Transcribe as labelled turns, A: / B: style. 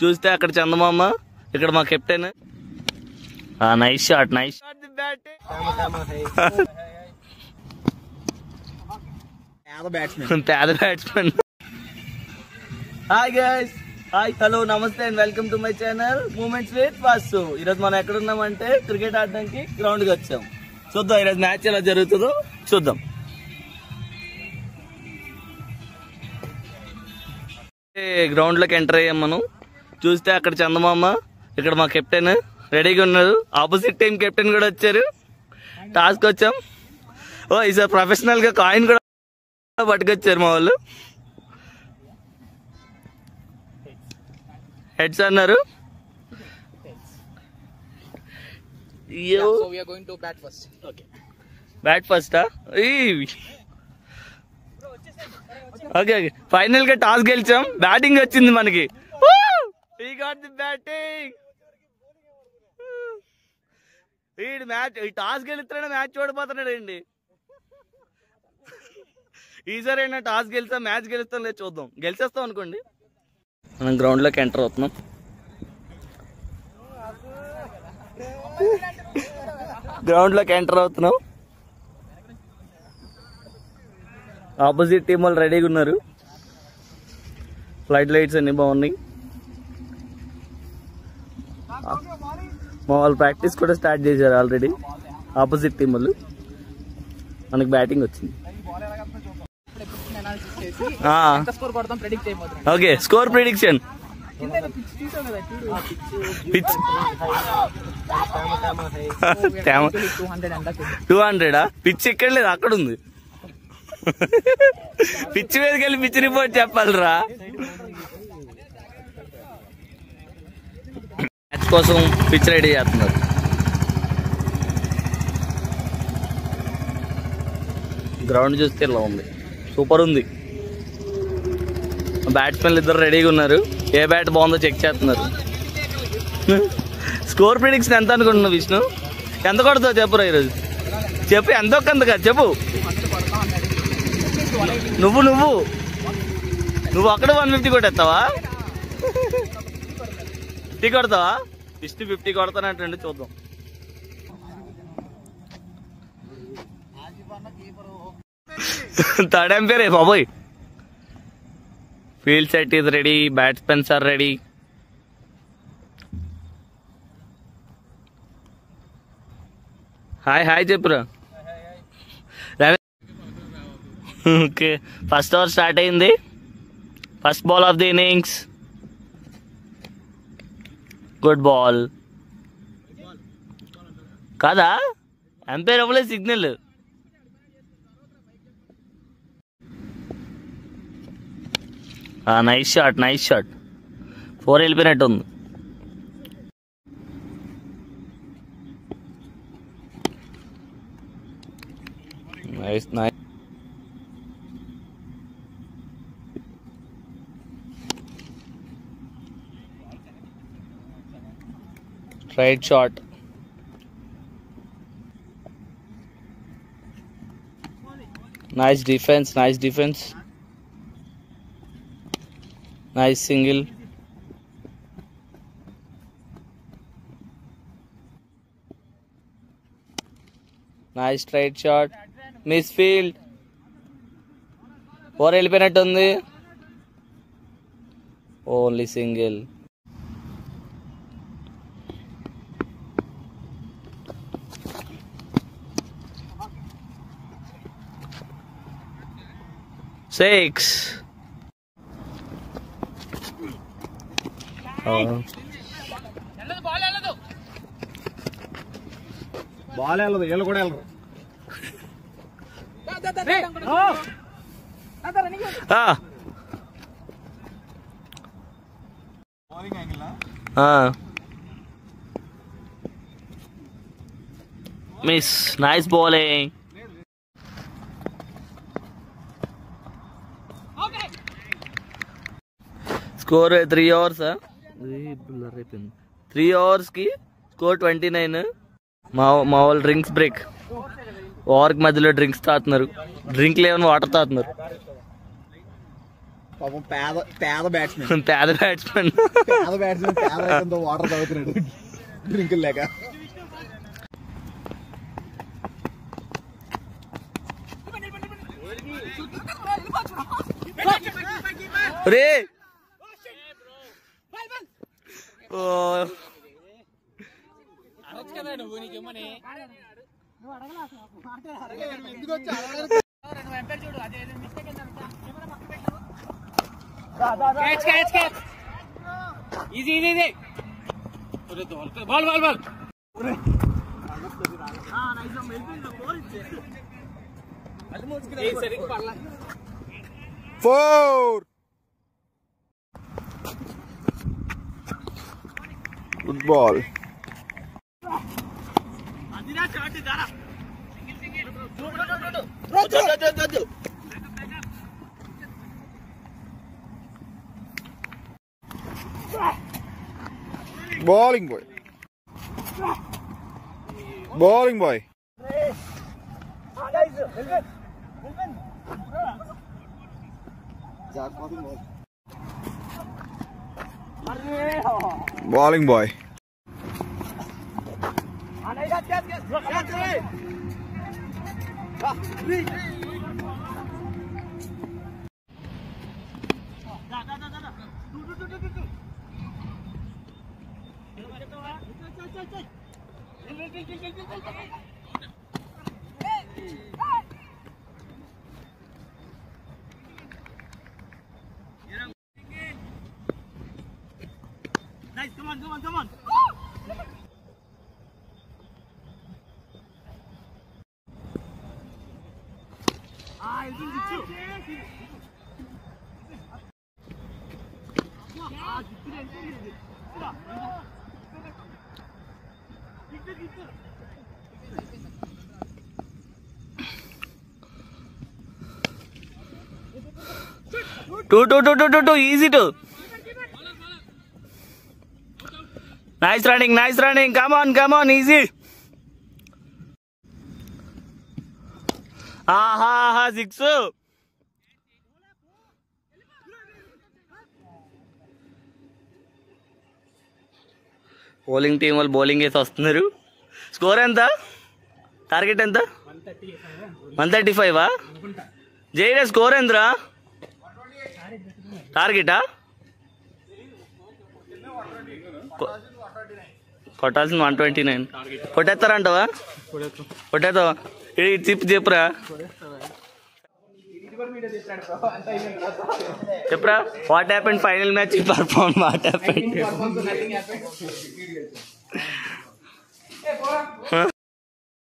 A: చూస్తే అక్కడ చందమామ, ఇక్కడ మా captain. Nice shot, nice shot. పేద batsmen. Hi guys, hi, hello, namaste and welcome to my channel moments with Vasu. ఈరోజు మనం ఎక్కడ ఉన్నామంటే క్రికెట్ ఆడడానికి గ్రౌండ్ కి వచ్చాం. చూద్దాం ఈరోజు మ్యాచ్ ఎలా జరుగుతుందో చూద్దాం. గ్రౌండ్ లోకి ఎంటర్ అయ్యాం మనం. చూస్తే అక్కడ చందమామ, ఇక్కడ మా కెప్టెన్ రెడీగా ఉన్నారు. ఆపోజిట్ టీం కెప్టెన్ కూడా వచ్చారు. టాస్క్ వచ్చాం. ఈసారి ప్రొఫెషనల్ గా కాయిన్ కూడా పట్టుకొచ్చారు మా వాళ్ళు. హెడ్స్ అన్నారు. బ్యాట్ ఫస్టా? ఓకే, ఫైనల్ గా టాస్ గెలిచాం. బ్యాటింగ్ వచ్చింది మనకి. మ్యాచ్ ఈ టాస్ గెలుస్తున్నాడు, మ్యాచ్ ఓడిపోతున్నాడు అండి. ఈసారి అయినా టాస్ గెలిచా మ్యాచ్ గెలుస్తాం లేదు చూద్దాం. గెలిచేస్తాం అనుకోండి. మనం గ్రౌండ్ లోకి ఎంటర్ అవుతున్నాం. ఆపోజిట్ టీం వాళ్ళు రెడీగా ఉన్నారు. ఫ్లైట్ లైట్స్ అన్ని బాగున్నాయి. మా వాళ్ళు ప్రాక్టీస్ కూడా స్టార్ట్ చేశారు ఆల్రెడీ. ఆపోజిట్ టీం వాళ్ళు. మనకి బ్యాటింగ్ వచ్చింది. Okay, score prediction. Pitch 200. Pitch ఇక్కడ లేదు, అక్కడ ఉంది. పిచ్ మీదకి వెళ్ళి పిచ్ రిపోర్ట్ చెప్పాలిరా. మ్యాచ్ కోసం పిచ్ రెడీ చేస్తున్నారు. గ్రౌండ్ చూస్తే ఇలా ఉంది, సూపర్ ఉంది. బ్యాట్స్మెన్లు ఇద్దరు రెడీగా ఉన్నారు. ఏ బ్యాట్ బాగుందో చెక్ చేస్తున్నారు. స్కోర్ ప్రిడిక్షన్ ఎంత అనుకుంటున్నావు విష్ణు? ఎంత కొడతావు చెప్పురా ఈరోజు? చెప్పు, ఎంత ఒక్కంత కాదు చెప్పు. నువ్వు అక్కడ 150 కొట్టేస్తావా? 50 కొడతావా? విష్ణు 50 కొడతానంటే చూద్దాం. థర్డ్ ఎంపైర్ బాబోయ్. Field set is ready, batsmens are ready. Hi చెప్పురా. ఓకే, ఫస్ట్ ఓవర్ స్టార్ట్ అయింది. First ball of the innings. Good ball. కాదా? ఎంపైర్ అవ్వలేదు సిగ్నల్. Nice shot. 4 వెళ్ళిపోయినట్టు ఉంది. Nice. Straight shot. Nice defence. Nice single. Nice straight shot. Miss field. 4 వెళ్ళిపోయినట్టు ఉంది. Only single. Six. Ball వెళ్ళదు, వీళ్ళు కూడా వెళ్ళరు. Miss. Nice bowling. Score 3 overs. 3 overs కి స్కోర్ 29. మా వాళ్ళు డ్రింక్స్ బ్రేక్. ఓవర్కి మధ్యలో డ్రింక్స్ తాగుతున్నారు. డ్రింక్ లేవని వాటర్ తాగుతున్నారు. పాపం పేద బ్యాట్స్మెన్ పేద బ్యాట్స్మెన్ వాటర్ తాగుతున్నాడు డ్రింక్ లేక. రే four. Good ball. Bowling boy. Bowling boy. Bowling boy.
B: Nice, come on. I think it's true.
A: Two. Easy to. Nice running. Come on, easy. Aha, 6. Bowling team వాళ్ళు bowling వేసి వస్తున్నారు. Score ఎంత? Target ఎంత? 135. Jireh score ఎంతరా? టార్గెటా? కొట్టాల్సింది 129. కొట్టేస్తారంటవా? కొట్టేస్తావా? చెప్పురా. చెప్పరా what happened final match perform what happened